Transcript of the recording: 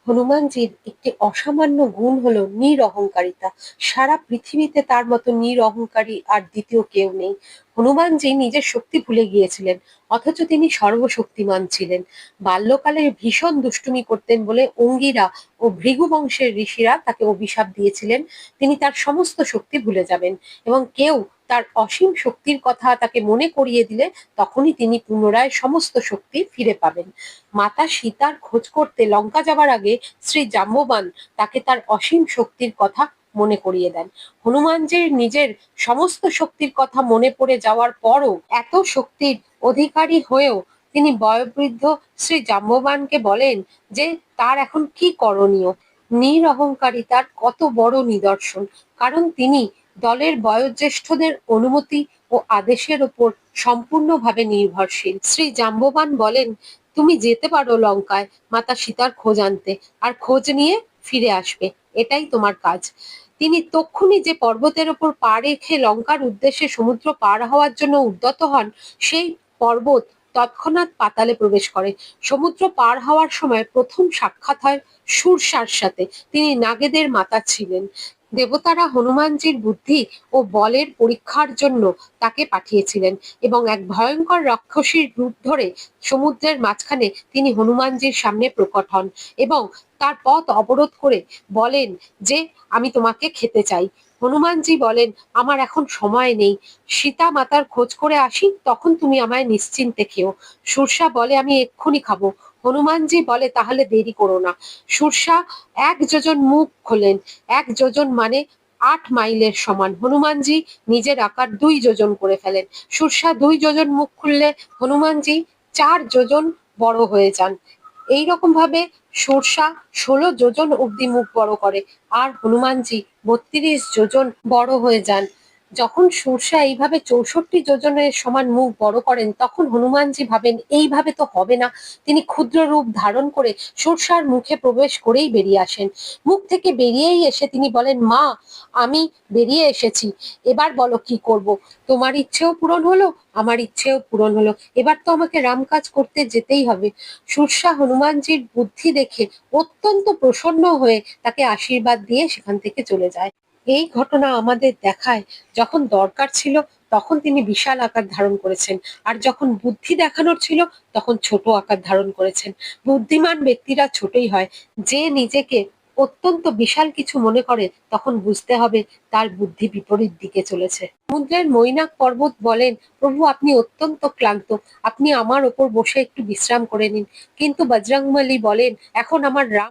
হনুমানজির একটি অসামান্য গুণ হলো নিরহংকারিতা। সারা পৃথিবীতে তার মতো নিরহংকারী আর দ্বিতীয় কেউ নেই। হনুমানজি নিজের শক্তি ভুলে গিয়েছিলেন, অথচ তিনি সর্বশক্তিমান ছিলেন। বাল্যকালে ভীষণ দুষ্টুমি করতেন বলে অঙ্গিরা ও ভৃগু বংশের ঋষিরা তাকে অভিশাপ দিয়েছিলেন তিনি তার সমস্ত শক্তি ভুলে যাবেন, এবং কেউ তার অসীম শক্তির কথা তাকে মনে করিয়ে দিলে তখনই তিনি পুনরায় সমস্ত শক্তি ফিরে পাবেন। মাতা সীতার খোঁজ করতে লঙ্কা যাবার আগে শ্রী জাম্ববান তাকে তার অসীম শক্তির কথা মনে করিয়ে দেন। হনুমানজির নিজের সমস্ত শক্তির কথা মনে পড়ে যাওয়ার পরও, এত শক্তির অধিকারী হয়েও তিনি বয়োবৃদ্ধ শ্রী জাম্ববানকে বলেন যে তার এখন কি করণীয়। নিরহংকারিতার কত বড় নিদর্শন! কারণ তিনি দলের বয়োজ্যেষ্ঠদের অনুমতি ও আদেশের ওপর সম্পূর্ণভাবে নির্ভরশীল। শ্রী জাম্ববান বলেন, তুমি যেতে পারো লঙ্কায় মাতা সীতার খোঁজ আনতে, আর খোঁজ নিয়ে ফিরে আসবে, এটাই তোমার কাজ। তিনি তক্ষুনি যে পর্বতের ওপর পা রেখে লঙ্কার উদ্দেশ্যে সমুদ্র পার হওয়ার জন্য উদ্যত হন, সেই পর্বত তৎক্ষণাৎ পাতালে প্রবেশ করে। সমুদ্র পার হওয়ার সময় প্রথম সাক্ষাৎ হয় শূরসার সাথে। তিনি নাগেদের মাতা ছিলেন। দেবতারা হনুমানজির বুদ্ধি ও বলের পরীক্ষার জন্য তাকে পাঠিয়েছিলেন, এবং এক ভয়ঙ্কর রাক্ষসীর রূপ ধরে সমুদ্রের মাঝখানে তিনি হনুমানজির সামনে প্রকট হন এবং তার পথ অবরোধ করে বলেন যে আমি তোমাকে খেতে চাই। হনুমানজি বলেন, আমার এখন সময় নেই, সীতা মাতার খোঁজ করে আসি, তখন তুমি আমায় নিশ্চিন্তে খেও। শূরসা বলে, আমি এক্ষুনি খাবো। হনুমানজি বলে, তাহলে দেরি করো না। শূরসা 1 যোজন মুখ খোলেন। 1 যোজন মানে 8 মাইলের সমান। হনুমানজি নিজের আকার 2 যোজন করে ফেলেন। শূরসা 2 যোজন মুখ খুললে হনুমানজি 4 যোজন বড় হয়ে যান। এইরকম ভাবে শূরসা 16 যোজন অব্দি মুখ বড় করে, আর হনুমানজি 32 যোজন বড় হয়ে যান। যখন শূরসা এইভাবে 64 যোজনের সমান মুখ বড় করেন, তখন হনুমানজি ভাবেন এইভাবে তো হবে না। তিনি ক্ষুদ্র রূপ ধারণ করে শূরসার মুখে প্রবেশ করেই বেরিয়ে আসেন। মুখ থেকে বেরিয়েই এসে তিনি বলেন, মা, আমি বেরিয়ে এসেছি, এবার বলো কি করব। তোমার ইচ্ছেও পূরণ হলো, আমার ইচ্ছেও পূরণ হলো, এবার তো আমাকে রাম কাজ করতে যেতেই হবে। শূরসা হনুমানজির বুদ্ধি দেখে অত্যন্ত প্রসন্ন হয়ে তাকে আশীর্বাদ দিয়ে সেখান থেকে চলে যায়। এই ঘটনা আমাদের দেখায়, যখন দরকার ছিল তখন তিনি বিশাল আকার ধারণ করেছেন, আর যখন বুদ্ধি দেখানোর ছিল তখন ছোট আকার ধারণ করেছেন। বুদ্ধিমান ব্যক্তিরা ছোটই হয়। যে নিজেকে অত্যন্ত বিশাল কিছু মনে করে, তখন বুঝতে হবে তার বুদ্ধি বিপরীত দিকে চলেছে। সমুদ্রের মৈনাক পর্বত বলেন, প্রভু, আপনি অত্যন্ত ক্লান্ত, আপনি আমার ওপর বসে একটু বিশ্রাম করে নিন। কিন্তু বজরংবলী বলেন, এখন আমার রাম